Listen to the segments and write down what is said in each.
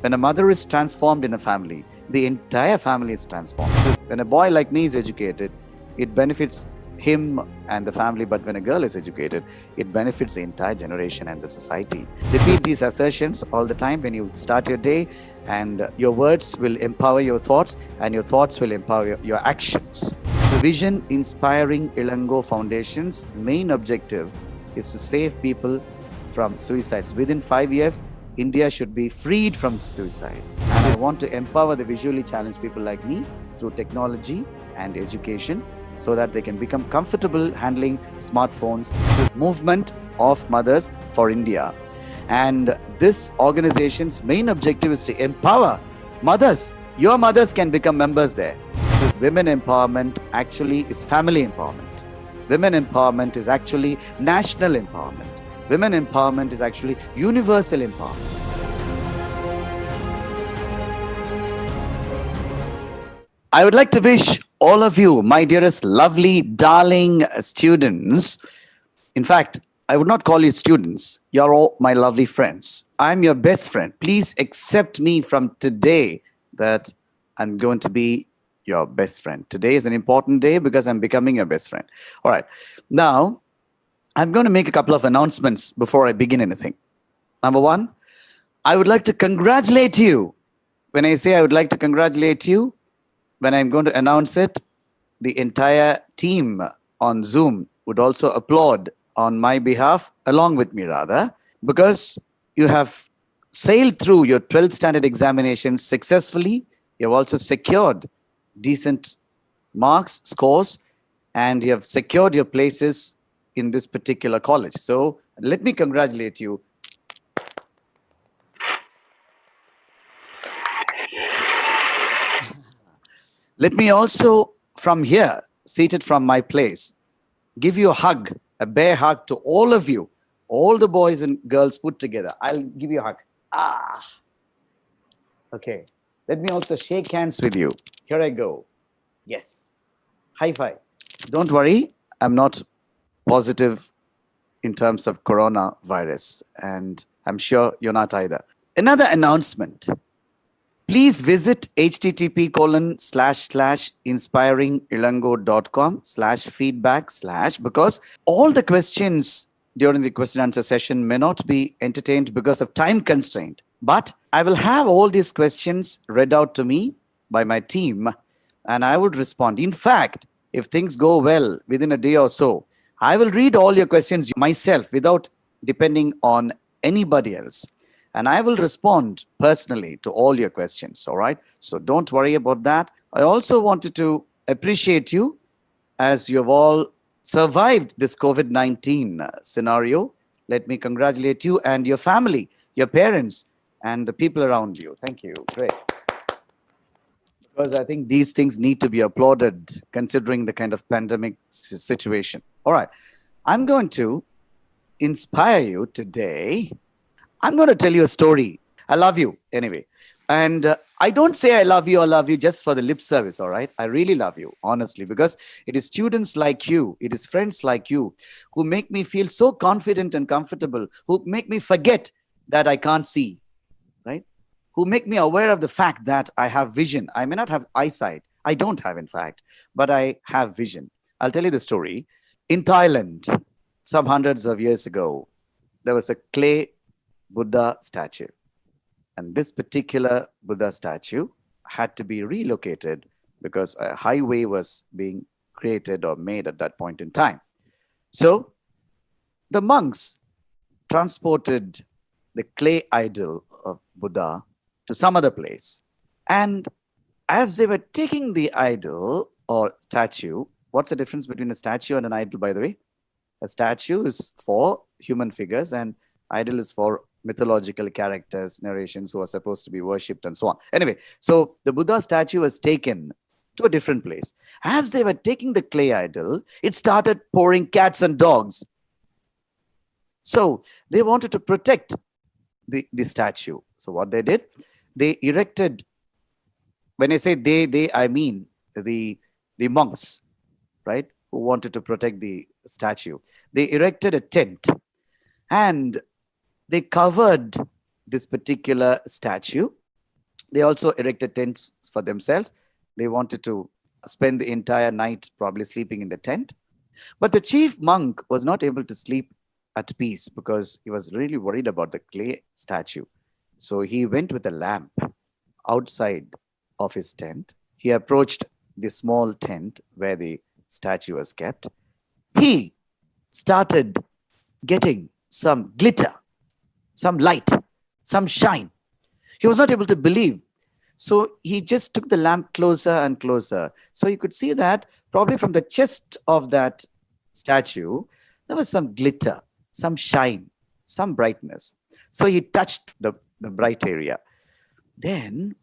When a mother is transformed in a family, the entire family is transformed. When a boy like me is educated, it benefits him and the family, but when a girl is educated, it benefits the entire generation and the society. Repeat these assertions all the time when you start your day, and your words will empower your thoughts, and your thoughts will empower your actions. The Vision Inspiring Ilango Foundation's main objective is to save people from suicides. Within 5 years, India should be freed from suicide. And I want to empower the visually challenged people like me through technology and education, so that they can become comfortable handling smartphones. Movement of Mothers for India. And this organization's main objective is to empower mothers. Your mothers can become members there. Women empowerment actually is family empowerment. Women empowerment is actually national empowerment. Women empowerment is actually universal empowerment. I would like to wish all of you, my dearest, lovely, darling students. In fact, I would not call you students. You're all my lovely friends. I'm your best friend. Please accept me from today that I'm going to be your best friend. Today is an important day because I'm becoming your best friend. All right. Now, I'm going to make a couple of announcements before I begin anything. Number one, I would like to congratulate you. When I say I would like to congratulate you, when I'm going to announce it, the entire team on Zoom would also applaud on my behalf, along with me rather, because you have sailed through your 12th standard examinations successfully. You have also secured decent marks, scores, and you have secured your places in this particular college. So let me congratulate you. Let me also, from here, seated from my place, give you a hug, a bear hug to all of you, all the boys and girls put together. I'll give you a hug. Ah. Okay. Let me also shake hands with you. Here I go. Yes. High five. Don't worry, I'm not positive in terms of coronavirus, and I'm sure you're not either. Another announcement. Please visit http://inspiringilango.com/feedback/ because all the questions during the question answer session may not be entertained because of time constraint. But I will have all these questions read out to me by my team, and I would respond. In fact, if things go well within a day or so, I will read all your questions myself without depending on anybody else. And I will respond personally to all your questions, all right? So don't worry about that. I also wanted to appreciate you as you have all survived this COVID-19 scenario. Let me congratulate you and your family, your parents, and the people around you. Thank you. Great. Because I think these things need to be applauded considering the kind of pandemic situation. All right. I'm going to inspire you today. I'm going to tell you a story. I love you anyway. And I don't say I love you just for the lip service, all right? I really love you, honestly, because it is students like you, it is friends like you who make me feel so confident and comfortable, who make me forget that I can't see, right? Who make me aware of the fact that I have vision. I may not have eyesight. I don't have, in fact, but I have vision. I'll tell you the story. In Thailand, some hundreds of years ago, there was a clay Buddha statue. And this particular Buddha statue had to be relocated because a highway was being created or made at that point in time. So the monks transported the clay idol of Buddha to some other place. And as they were taking the idol or statue, what's the difference between a statue and an idol, by the way? A statue is for human figures and idol is for mythological characters, narrations who are supposed to be worshipped and so on. Anyway, so the Buddha statue was taken to a different place. As they were taking the clay idol, it started pouring cats and dogs. So they wanted to protect the statue. So what they did, they erected, when I say they, I mean the monks, right, who wanted to protect the statue. They erected a tent and they covered this particular statue They also erected tents for themselves. They wanted to spend the entire night probably sleeping in the tent. But the chief monk was not able to sleep at peace because he was really worried about the clay statue. So he went with a lamp outside of his tent. He approached the small tent where the statue was kept. He started getting some glitter, some light, some shine. He was not able to believe. So he just took the lamp closer and closer. So you could see that probably from the chest of that statue, there was some glitter, some shine, some brightness. So he touched the bright area. Then,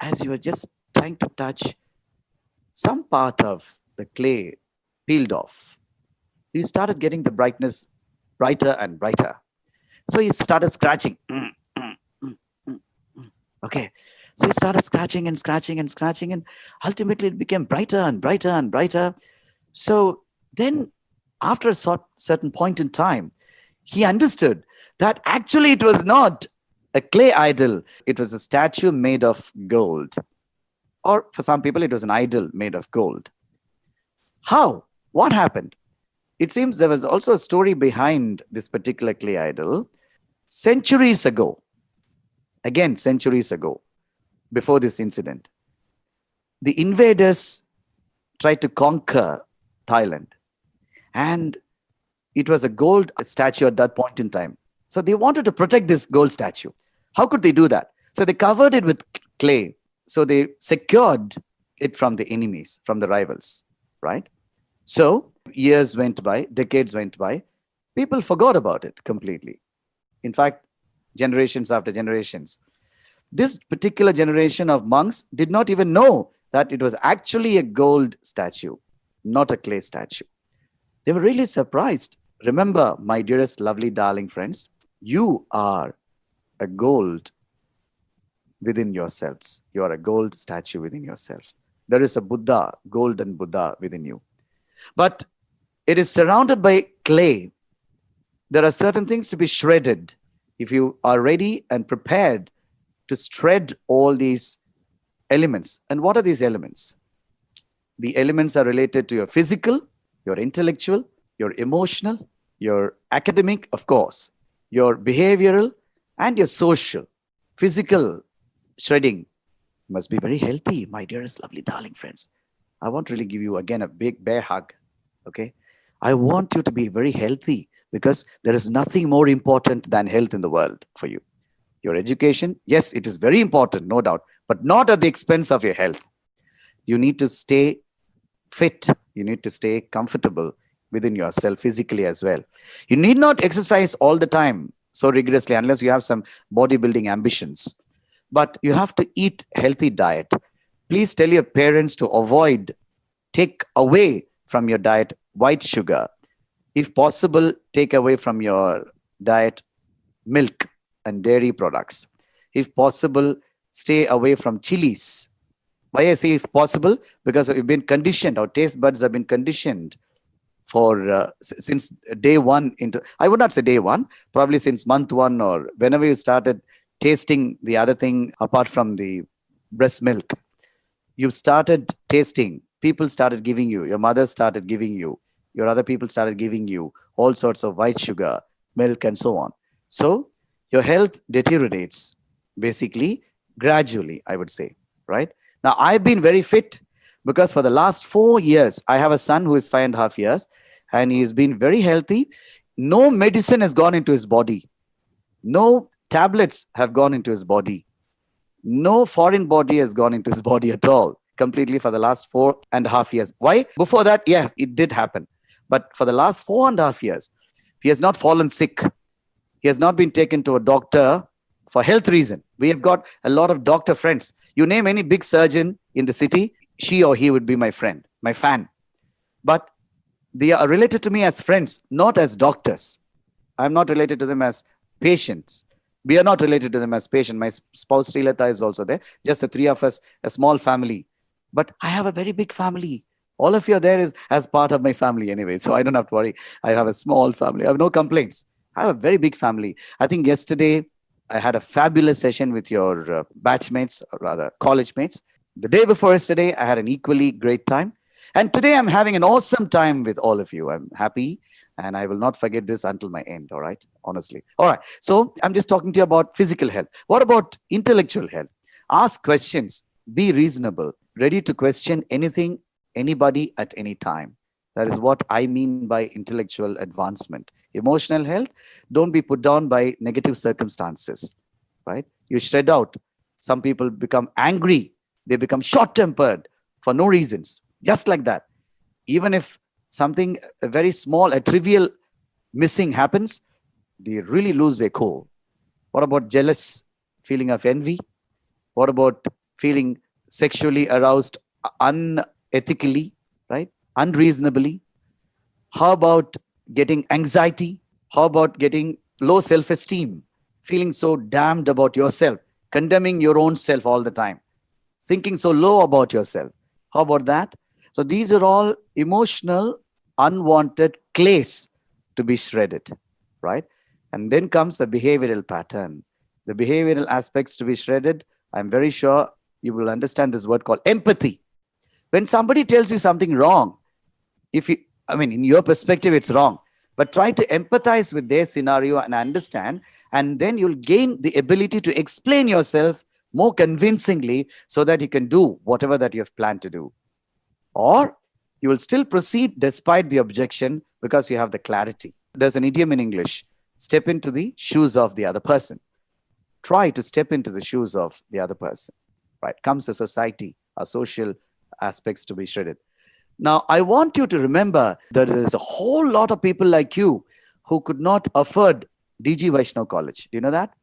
as you were just trying to touch, some part of the clay peeled off. He started getting the brightness brighter and brighter. So he started scratching. Okay. So he started scratching and scratching and scratching, and ultimately it became brighter and brighter and brighter. So then, after a certain point in time, he understood that actually it was not a clay idol, it was a statue made of gold. Or for some people, it was an idol made of gold. How? What happened? It seems there was also a story behind this particular clay idol. Centuries ago, again, centuries ago, before this incident, the invaders tried to conquer Thailand. And it was a gold statue at that point in time. So they wanted to protect this gold statue. How could they do that? So they covered it with clay. So they secured it from the enemies, from the rivals, right? So years went by, decades went by. People forgot about it completely. In fact, generations after generations. This particular generation of monks did not even know that it was actually a gold statue, not a clay statue. They were really surprised. Remember, my dearest, lovely, darling friends, you are a gold within yourselves. You are a gold statue within yourself. There is a Buddha, golden Buddha within you. But it is surrounded by clay. There are certain things to be shredded. If you are ready and prepared to shred all these elements. And what are these elements? The elements are related to your physical, your intellectual, your emotional, your academic, of course, your behavioral, and your social. Physical shredding must be very healthy, my dearest, lovely, darling friends. I want to really give you again a big bear hug. Okay? I want you to be very healthy because there is nothing more important than health in the world for you. Your education, yes, it is very important, no doubt, but not at the expense of your health. You need to stay fit. You need to stay comfortable within yourself physically as well. You need not exercise all the time so rigorously unless you have some bodybuilding ambitions. But you have to eat healthy diet. Please tell your parents to take away from your diet white sugar. If possible, take away from your diet milk and dairy products. If possible, stay away from chilies. Why I say if possible? Because we've been conditioned, our taste buds have been conditioned for since day one I would not say day one, probably since month one or whenever you started tasting the other thing apart from the breast milk. You started tasting, people started giving you, your mother started giving you, your other people started giving you all sorts of white sugar, milk and so on. So your health deteriorates basically gradually, I would say, right? Now, I've been very fit because for the last 4 years, I have a son who is 5.5 years and he's been very healthy. No medicine has gone into his body. No tablets have gone into his body. No foreign body has gone into his body at all, completely for the last 4.5 years. Why? Before that, yes, it did happen. But for the last 4.5 years, he has not fallen sick. He has not been taken to a doctor for health reason. We have got a lot of doctor friends. You name any big surgeon in the city, she or he would be my friend, my fan. But they are related to me as friends, not as doctors. I'm not related to them as patients. We are not related to them as patients. My spouse Srilata is also there. Just the three of us, a small family. But I have a very big family. All of you are there as part of my family anyway. So I don't have to worry. I have a small family. I have no complaints. I have a very big family. I think yesterday I had a fabulous session with your batchmates, or rather college mates. The day before yesterday, I had an equally great time. And today I'm having an awesome time with all of you. I'm happy and I will not forget this until my end. All right. Honestly. All right. So I'm just talking to you about physical health. What about intellectual health? Ask questions, be reasonable, ready to question anything, anybody at any time. That is what I mean by intellectual advancement. Emotional health, don't be put down by negative circumstances, right? You shred out. Some people become angry, they become short tempered for no reasons, just like that. Even if something very small, a trivial missing happens, they really lose their cool. What about jealous feeling of envy? What about feeling sexually aroused unethically, right? Unreasonably? How about getting anxiety? How about getting low self esteem? Feeling so damned about yourself, condemning your own self all the time, thinking so low about yourself. How about that? So these are all emotional, unwanted clays to be shredded, right? And then comes the behavioral pattern. The behavioral aspects to be shredded, I'm very sure you will understand this word called empathy. When somebody tells you something wrong, if you, I mean, in your perspective, it's wrong, but try to empathize with their scenario and understand, and then you'll gain the ability to explain yourself more convincingly so that you can do whatever that you have planned to do. Or you will still proceed despite the objection because you have the clarity. There's an idiom in English, step into the shoes of the other person. Try to step into the shoes of the other person, right? Comes a society, a social aspects to be shredded. Now, I want you to remember that there is a whole lot of people like you who could not afford DG Vaishnav College. Do you know that?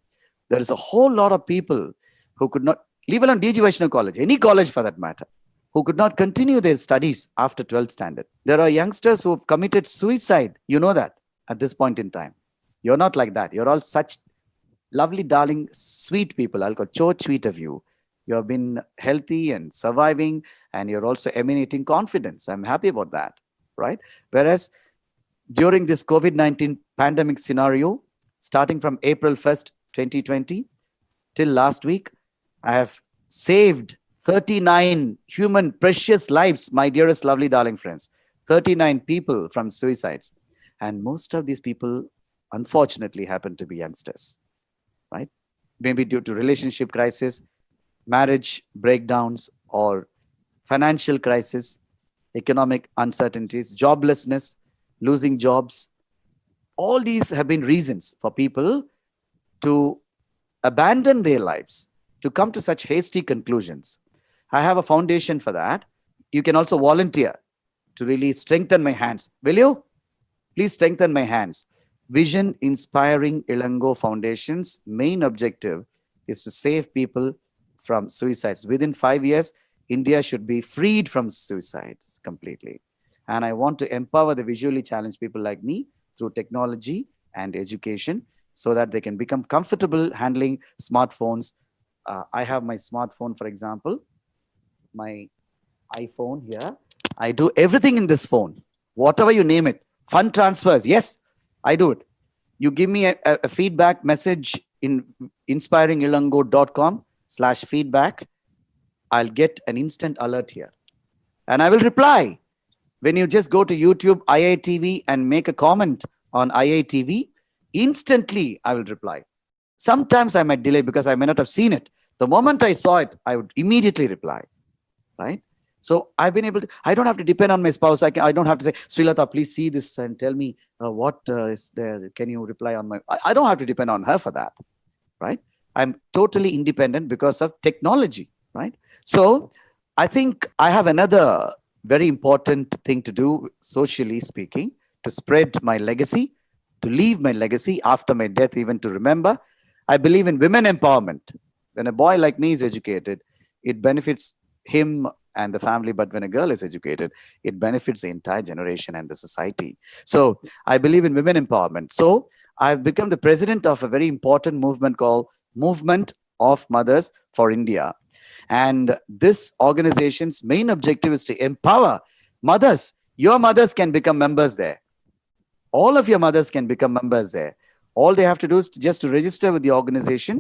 There is a whole lot of people who could not, leave alone DG Vaishnav College, any college for that matter, who could not continue their studies after 12th standard. There are youngsters who have committed suicide. You know that at this point in time. You're not like that. You're all such lovely, darling, sweet people. I'll go so sweet of you. You have been healthy and surviving, and you're also emanating confidence. I'm happy about that, right? Whereas during this COVID-19 pandemic scenario, starting from April 1st, 2020, till last week, I have saved 39 human precious lives, my dearest, lovely, darling friends. 39 people from suicides. And most of these people, unfortunately, happen to be youngsters, right? Maybe due to relationship crisis, marriage breakdowns, or financial crisis, economic uncertainties, joblessness, losing jobs. All these have been reasons for people to abandon their lives, to come to such hasty conclusions. I have a foundation for that. You can also volunteer to really strengthen my hands. Will you? Please strengthen my hands. Vision Inspiring Ilango Foundation's main objective is to save people from suicides. Within 5 years, India should be freed from suicides completely. And I want to empower the visually challenged people like me through technology and education so that they can become comfortable handling smartphones. I have my smartphone, for example, my iPhone here. I do everything in this phone, whatever you name it. Fund transfers, yes, I do it. You give me a feedback message in inspiringilango.com/feedback. I'll get an instant alert here. And I will reply. When you just go to YouTube, IITV, and make a comment on IITV, instantly I will reply. Sometimes I might delay because I may not have seen it. The moment I saw it, I would immediately reply, right? So I've been able to, I don't have to depend on my spouse. I don't have to say, Srilata, please see this and tell me what is there. Can you reply on my, I don't have to depend on her for that, right? I'm totally independent because of technology, right? So I think I have another very important thing to do, socially speaking, to spread my legacy, to leave my legacy after my death, even to remember. I believe in women empowerment. When a boy like me is educated, it benefits him and the family. But when a girl is educated, it benefits the entire generation and the society. So I believe in women empowerment. So I've become the president of a very important movement called Movement of Mothers for India. And this organization's main objective is to empower mothers. Your mothers can become members there. All of your mothers can become members there. All they have to do is just to register with the organization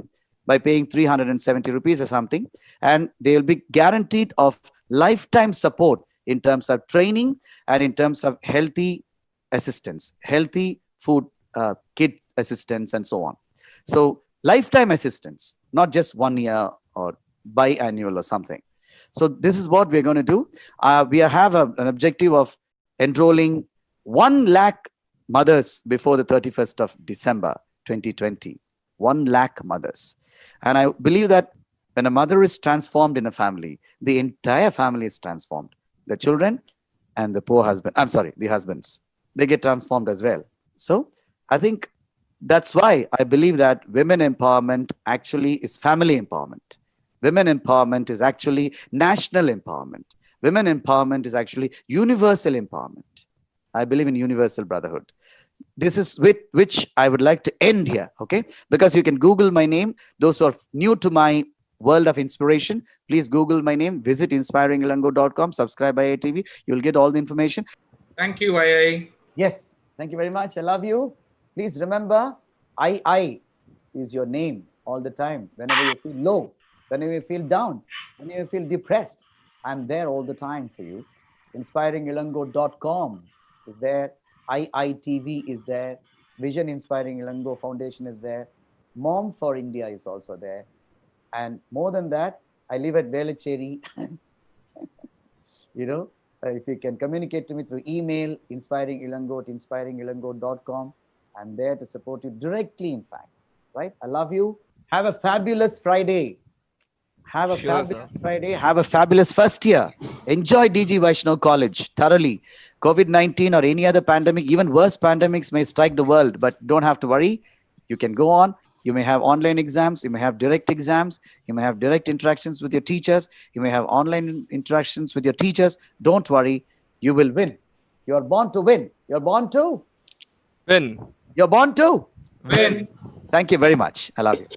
by paying 370 rupees or something, and they'll be guaranteed of lifetime support in terms of training and in terms of healthy assistance, healthy food, kid assistance, and so on. So lifetime assistance, not just 1 year or biannual or something. So this is what we're going to do. We have an objective of enrolling 1 lakh mothers before the 31st of December 2020. 1 lakh mothers. And I believe that when a mother is transformed in a family, the entire family is transformed. The children and the poor husband, I'm sorry, the husbands, they get transformed as well. So I think that's why I believe that women empowerment actually is family empowerment. Women empowerment is actually national empowerment. Women empowerment is actually universal empowerment. I believe in universal brotherhood. This is with which I would like to end here, okay? Because you can Google my name. Those who are new to my world of inspiration, please Google my name, visit inspiringilango.com, subscribe by ATV. You'll get all the information. Thank you, II. Yes, thank you very much. I love you. Please remember, I is your name all the time. Whenever you feel low, whenever you feel down, whenever you feel depressed, I'm there all the time for you. Inspiringilango.com is there. IITV is there. Vision Inspiring Ilango Foundation is there. Mom for India is also there. And more than that, I live at Velachery. If you can communicate to me through email, inspiringilango@inspiringilango.com. I'm there to support you directly, in fact. Right? I love you. Have a fabulous Friday. Have a fabulous Friday. Have a fabulous first year. Enjoy DG Vaishnav College thoroughly. COVID-19 or any other pandemic, even worse pandemics may strike the world, but don't have to worry. You can go on. You may have online exams. You may have direct exams. You may have direct interactions with your teachers. You may have online interactions with your teachers. Don't worry. You will win. You're born to win. You're born to win. You're born to Win. Thank you very much. I love you.